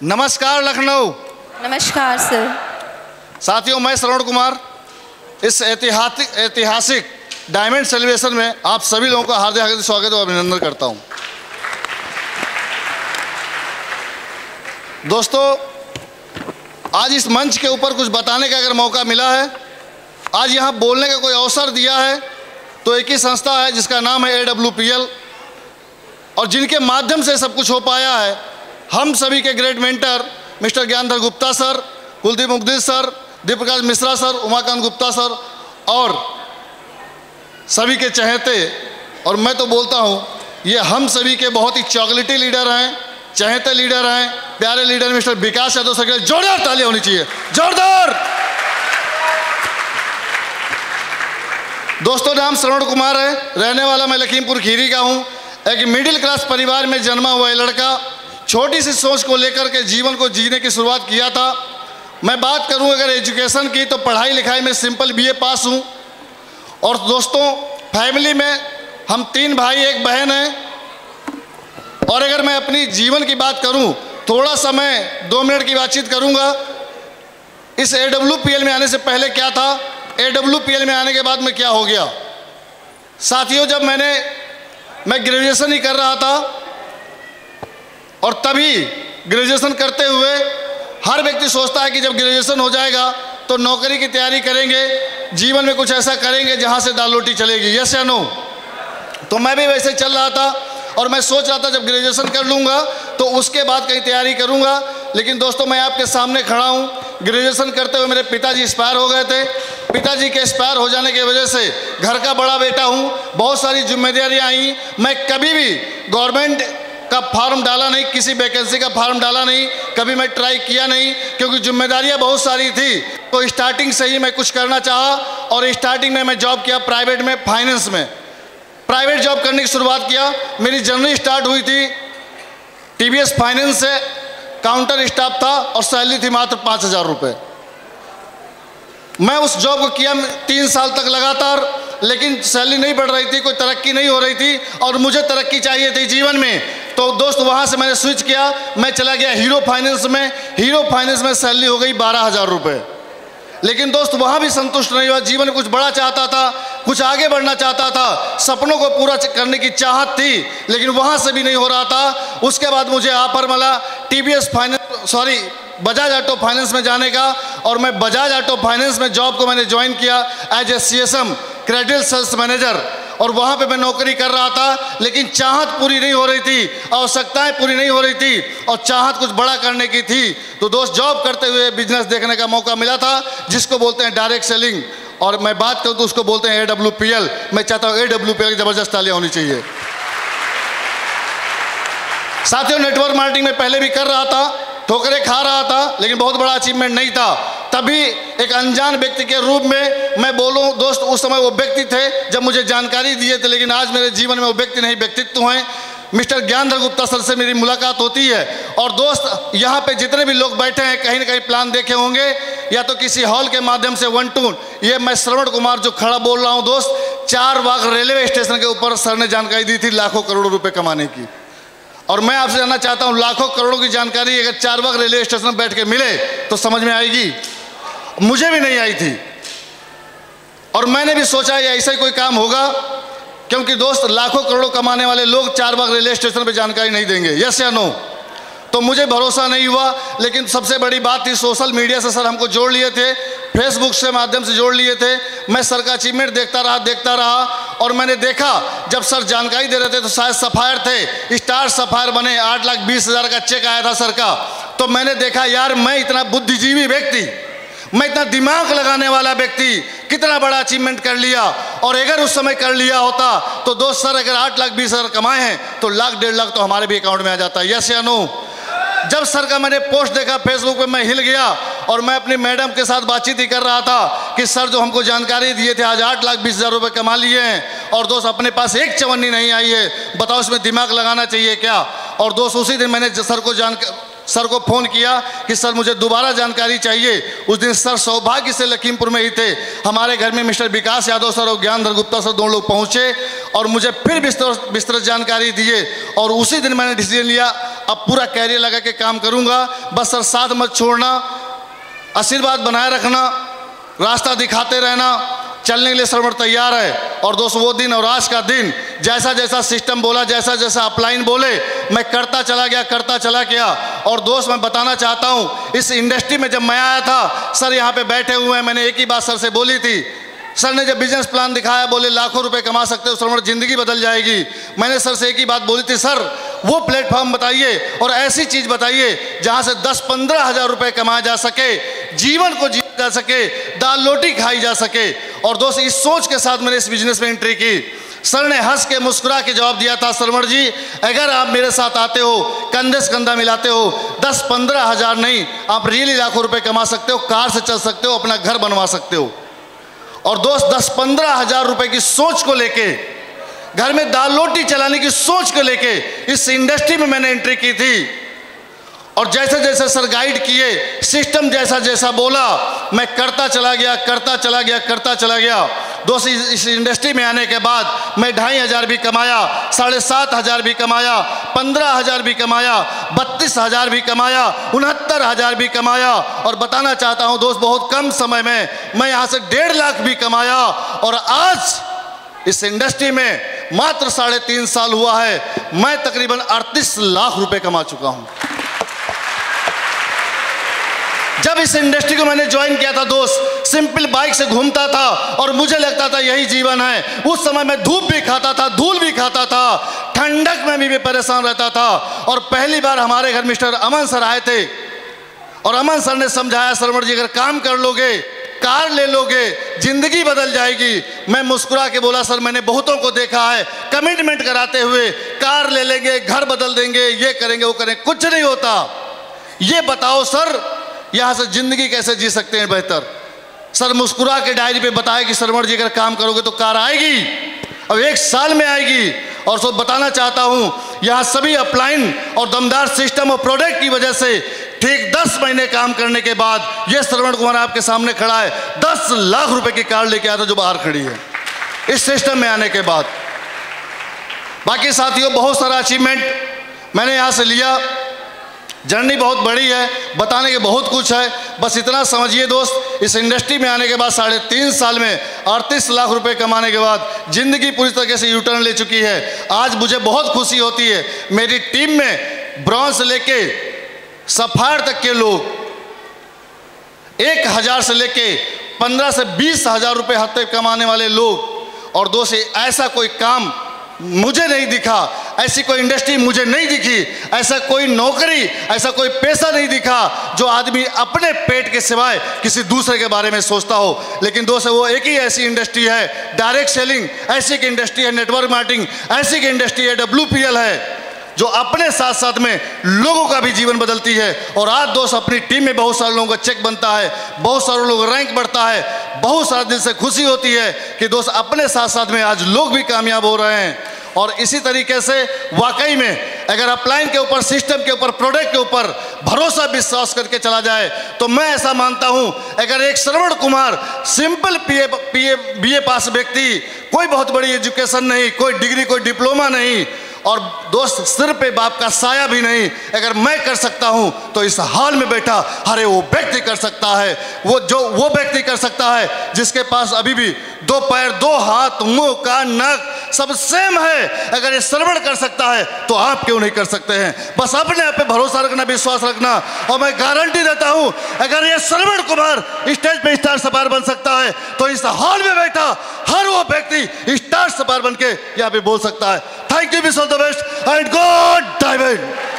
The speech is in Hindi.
नमस्कार लखनऊ। नमस्कार सर। साथियों, मैं श्रवण कुमार इस ऐतिहासिक डायमंड सेलिब्रेशन में आप सभी लोगों का हार्दिक स्वागत और अभिनंदन करता हूं। दोस्तों, आज इस मंच के ऊपर कुछ बताने का अगर मौका मिला है, आज यहाँ बोलने का कोई अवसर दिया है, तो एक ही संस्था है जिसका नाम है AWPL, और जिनके माध्यम से सब कुछ हो पाया है। हम सभी के great mentor mister Gyandhar Gupta sir, Kuldeep मुगदिस sir, Deep Prakash Mishra sir, Umakant Gupta sir और सभी के चहेते, और मैं तो बोलता हूँ ये हम सभी के बहुत ही चॉकलेटी लीडर हैं, चहेते लीडर हैं, प्यारे लीडर मिस्टर विकास यादव सर के लिए जोरदार तालियां होनी चाहिए, जोरदार। दोस्तों, नाम श्रवण कुमार है, रहने वाला मैं लखीमपुर खीरी का हूँ। एक मिडिल क्लास परिवार में जन्मा हुआ लड़का, छोटी सी सोच को लेकर के जीवन को जीने की शुरुआत किया था। मैं बात करूं अगर एजुकेशन की, तो पढ़ाई लिखाई में सिंपल BA पास हूं। और दोस्तों, फैमिली में हम 3 भाई 1 बहन हैं। और अगर मैं अपनी जीवन की बात करूं, थोड़ा सा मैं 2 मिनट की बातचीत करूंगा। इस AWPL में आने से पहले क्या था, AWPL में आने के बाद में क्या हो गया। साथियों, जब मैं ग्रेजुएशन ही कर रहा था, और तभी ग्रेजुएशन करते हुए हर व्यक्ति सोचता है कि जब ग्रेजुएशन हो जाएगा तो नौकरी की तैयारी करेंगे, जीवन में कुछ ऐसा करेंगे जहां से दाल रोटी चलेगी, यस या नो। तो मैं भी वैसे चल रहा था और मैं सोच रहा था जब ग्रेजुएशन कर लूँगा तो उसके बाद कहीं तैयारी करूँगा। लेकिन दोस्तों, मैं आपके सामने खड़ा हूँ। ग्रेजुएशन करते हुए मेरे पिताजी एक्सपायर हो गए थे। पिताजी के एक्सपायर हो जाने की वजह से घर का बड़ा बेटा हूँ, बहुत सारी जिम्मेदारियाँ आई। मैं कभी भी गवर्नमेंट का फार्म डाला नहीं, किसी वैकेंसी का फार्म डाला नहीं, कभी मैं ट्राई किया नहीं, क्योंकि जिम्मेदारियां बहुत सारी थी। तो स्टार्टिंग से ही मैं कुछ करना चाहा और स्टार्टिंग में मैं जॉब किया प्राइवेट में, फाइनेंस में प्राइवेट जॉब करने की शुरुआत किया। मेरी जर्नी स्टार्ट हुई थी TVS फाइनेंस से, काउंटर स्टाफ था और सैलरी थी मात्र 5,000 रुपये। मैं उस जॉब को किया 3 साल तक लगातार, लेकिन सैलरी नहीं बढ़ रही थी, कोई तरक्की नहीं हो रही थी और मुझे तरक्की चाहिए थी जीवन में। तो दोस्त, वहाँ से मैंने स्विच किया, मैं चला गया हीरो फाइनेंस में। हीरो फाइनेंस में सैलरी हो गई 12,000 रुपये। लेकिन दोस्त, वहाँ भी संतुष्ट नहीं हुआ। जीवन में कुछ बड़ा चाहता था, कुछ आगे बढ़ना चाहता था, सपनों को पूरा करने की चाहत थी, लेकिन वहाँ से भी नहीं हो रहा था। उसके बाद मुझे ऑफर मिला बजाज ऑटो फाइनेंस में जाने का, और मैं बजाज ऑटो फाइनेंस में जॉब को मैंने ज्वाइन किया as a CSM credit sales manager. और वहाँ पे मैं नौकरी कर रहा था, लेकिन चाहत पूरी नहीं हो रही थी, आवश्यकताएं पूरी नहीं हो रही थी, और चाहत कुछ बड़ा करने की थी। तो दोस्त, जॉब करते हुए बिजनेस देखने का मौका मिला था, जिसको बोलते हैं डायरेक्ट सेलिंग, और मैं बात करूँ तो उसको बोलते हैं AWPL। मैं चाहता हूँ AWPL की जबरदस्त तालियां होनी चाहिए। साथियों, नेटवर्क मार्केटिंग में पहले भी कर रहा था, ठोकरें खा रहा था, लेकिन बहुत बड़ा अचीवमेंट नहीं था। तभी एक अनजान व्यक्ति के रूप में मैं बोलूं दोस्त, उस समय वो व्यक्ति थे जब मुझे जानकारी दिए थे, लेकिन आज मेरे जीवन में वो व्यक्ति नहीं, व्यक्तित्व हैं। मिस्टर ज्ञानधर गुप्ता सर से मेरी मुलाकात होती है। और दोस्त, यहाँ पे जितने भी लोग बैठे हैं, कहीं ना कहीं प्लान देखे होंगे, या तो किसी हॉल के माध्यम से 1 2। ये मैं श्रवण कुमार जो खड़ा बोल रहा हूँ दोस्त, 4 बाग रेलवे स्टेशन के ऊपर सर ने जानकारी दी थी लाखों करोड़ों रुपये कमाने की। और मैं आपसे जानना चाहता हूँ, लाखों करोड़ों की जानकारी अगर 4 बाग रेलवे स्टेशन में बैठ के मिले तो समझ में आएगी। मुझे भी नहीं आई थी, और मैंने भी सोचा ये ऐसा ही कोई काम होगा, क्योंकि दोस्त, लाखों करोड़ों कमाने वाले लोग 4 बाग रेलवे स्टेशन पे जानकारी नहीं देंगे, यस या नो। तो मुझे भरोसा नहीं हुआ। लेकिन सबसे बड़ी बात थी, सोशल मीडिया से सर हमको जोड़ लिए थे, फेसबुक से माध्यम से जोड़ लिए थे। मैं सर का अचीवमेंट देखता रहा, और मैंने देखा जब सर जानकारी दे रहे थे तो शायद सफायर थे, स्टार सफायर बने, 8,20,000 का चेक आया था सर का। तो मैंने देखा, यार, मैं इतना बुद्धिजीवी व्यक्ति, मैं इतना दिमाग लगाने वाला व्यक्ति, कितना बड़ा अचीवमेंट कर लिया। और अगर उस समय कर लिया होता तो दोस्त, सर अगर 8,20,000 कमाए हैं तो 1,00,000-1.5 तो हमारे भी अकाउंट में आ जाता है, यस या नो। जब सर का मैंने पोस्ट देखा फेसबुक पे, मैं हिल गया, और मैं अपनी मैडम के साथ बातचीत ही कर रहा था कि सर जो हमको जानकारी दिए थे, आज 8,20,000 रुपये कमा लिए हैं, और दोस्त अपने पास एक चवन्नी नहीं आई है, बताओ इसमें दिमाग लगाना चाहिए क्या। और दोस्त, उसी दिन मैंने सर को फ़ोन किया कि सर मुझे दोबारा जानकारी चाहिए। उस दिन सर सौभाग्य से लखीमपुर में ही थे, हमारे घर में मिस्टर विकास यादव सर और ज्ञानधर गुप्ता सर दोनों लोग पहुँचे और मुझे फिर विस्तृत जानकारी दिए। और उसी दिन मैंने डिसीजन लिया, अब पूरा कैरियर लगा के काम करूँगा। बस सर साथ मत छोड़ना, आशीर्वाद बनाए रखना, रास्ता दिखाते रहना, चलने के लिए सरवर तैयार है। और दोस्त वो दिन और आज का दिन, जैसा जैसा सिस्टम बोला, जैसा जैसा अपलाइन बोले, मैं करता चला गया। और दोस्त मैं बताना चाहता हूँ, इस इंडस्ट्री में जब मैं आया था, सर यहाँ पे बैठे हुए हैं, मैंने एक ही बात सर से बोली थी। सर ने जब बिजनेस प्लान दिखाया, बोले लाखों रुपए कमा सकते हो सरवर, ज़िंदगी बदल जाएगी। मैंने सर से एक ही बात बोली थी, सर वो प्लेटफॉर्म बताइए और ऐसी चीज़ बताइए जहाँ से 10-15 हज़ार रुपये कमाया जा सके, जीवन को जिया जा सके, दाल रोटी खाई जा सके। और दोस्त इस सोच के साथ मैंने इस बिजनेस में एंट्री की। सर ने हंस के मुस्कुरा के जवाब दिया था, सरवर जी अगर आप मेरे साथ आते हो, कंधे से कंधा मिलाते हो, 10-15 हज़ार नहीं, आप रियली लाखों रुपए कमा सकते हो, कार से चल सकते हो, अपना घर बनवा सकते हो। और दोस्त 10-15 हज़ार रुपए की सोच को लेके, घर में दाल रोटी चलाने की सोच को लेके इस इंडस्ट्री में मैंने एंट्री की थी। और जैसे जैसे सर गाइड किए, सिस्टम जैसा जैसा बोला, मैं करता चला गया। दोस्त इस इंडस्ट्री में आने के बाद मैं 2,500 भी कमाया, 7,500 भी कमाया, 15,000 भी कमाया, 32,000 भी कमाया, 69,000 भी कमाया। और बताना चाहता हूँ दोस्त, बहुत कम समय में मैं यहाँ से 1.5 लाख भी कमाया। और आज इस इंडस्ट्री में मात्र 3.5 साल हुआ है, मैं तकरीबन 38 लाख रुपए कमा चुका हूँ। जब इस इंडस्ट्री को मैंने ज्वाइन किया था दोस्त, सिंपल बाइक से घूमता था और मुझे लगता था यही जीवन है। उस समय मैं धूप भी खाता था, धूल भी खाता था, ठंडक में भी परेशान रहता था। और पहली बार हमारे घर मिस्टर अमन सर आए थे और अमन सर ने समझाया, सरवर जी अगर काम कर लोगे, कार ले लोगे, जिंदगी बदल जाएगी। मैं मुस्कुरा के बोला, सर मैंने बहुतों को देखा है कमिटमेंट कराते हुए, कार ले लेंगे, घर बदल देंगे, ये करेंगे वो करेंगे, कुछ नहीं होता। ये बताओ सर यहाँ से जिंदगी कैसे जी सकते हैं बेहतर। सर मुस्कुरा के डायरी पे बताया कि सरवर जी अगर काम करोगे तो कार आएगी, अब 1 साल में आएगी। और सो बताना चाहता हूँ, यहाँ सभी अपलाइन और दमदार सिस्टम और प्रोडक्ट की वजह से ठीक 10 महीने काम करने के बाद ये श्रवण कुमार आपके सामने खड़ा है, 10 लाख रुपए की कार लेके आता जो बाहर खड़ी है इस सिस्टम में आने के बाद। बाकी साथियों बहुत सारा अचीवमेंट मैंने यहाँ से लिया, जर्नी बहुत बड़ी है, बताने के बहुत कुछ है। बस इतना समझिए दोस्त, इस इंडस्ट्री में आने के बाद 3.5 साल में 38 लाख रुपए कमाने के बाद ज़िंदगी पूरी तरीके से यू टर्न ले चुकी है। आज मुझे बहुत खुशी होती है, मेरी टीम में ब्रॉन्ज से लेके सफायर तक के लोग 1,000 से लेके 15 से 20 हज़ार रुपये हद तक कमाने वाले लोग। और दोस्त ऐसा कोई काम मुझे नहीं दिखा, ऐसी कोई इंडस्ट्री मुझे नहीं दिखी, ऐसा कोई नौकरी, ऐसा कोई पैसा नहीं दिखा जो आदमी अपने पेट के सिवाय किसी दूसरे के बारे में सोचता हो। लेकिन दोस्त वो एक ही ऐसी इंडस्ट्री है डायरेक्ट सेलिंग, ऐसी की इंडस्ट्री है नेटवर्क मार्केटिंग, ऐसी की इंडस्ट्री है WPL है जो अपने साथ साथ में लोगों का भी जीवन बदलती है। और आज दोस्त अपनी टीम में बहुत सारे लोगों का चेक बनता है, बहुत सारे लोग रैंक बढ़ता है, बहुत सारे दिल से खुशी होती है कि दोस्त अपने साथ साथ में आज लोग भी कामयाब हो रहे हैं। और इसी तरीके से वाकई में अगर अपलाइन के ऊपर, सिस्टम के ऊपर, प्रोडक्ट के ऊपर भरोसा विश्वास करके चला जाए तो मैं ऐसा मानता हूं, अगर एक श्रवण कुमार सिंपल BA पास व्यक्ति, कोई बहुत बड़ी एजुकेशन नहीं, कोई डिग्री, कोई डिप्लोमा नहीं, और दोस्त सिर पे बाप का साया भी नहीं, अगर मैं कर सकता हूं तो इस हाल में बैठा हरे वो व्यक्ति कर सकता है। वो व्यक्ति कर सकता है जिसके पास अभी भी 2 पैर, 2 हाथ, मुंह, कान, नाक सब सेम है। अगर ये श्रवण कर सकता है तो आप क्यों नहीं कर सकते हैं? बस अपने आप पे भरोसा रखना, विश्वास रखना। और मैं गारंटी देता हूं, अगर ये श्रवण कुमार स्टेज पे स्टार सपार बन सकता है तो इस हाल में बैठा हर वो व्यक्ति स्टार सपार बन के यहाँ पे बोल सकता है। Thank you, wish all the best and God diamond.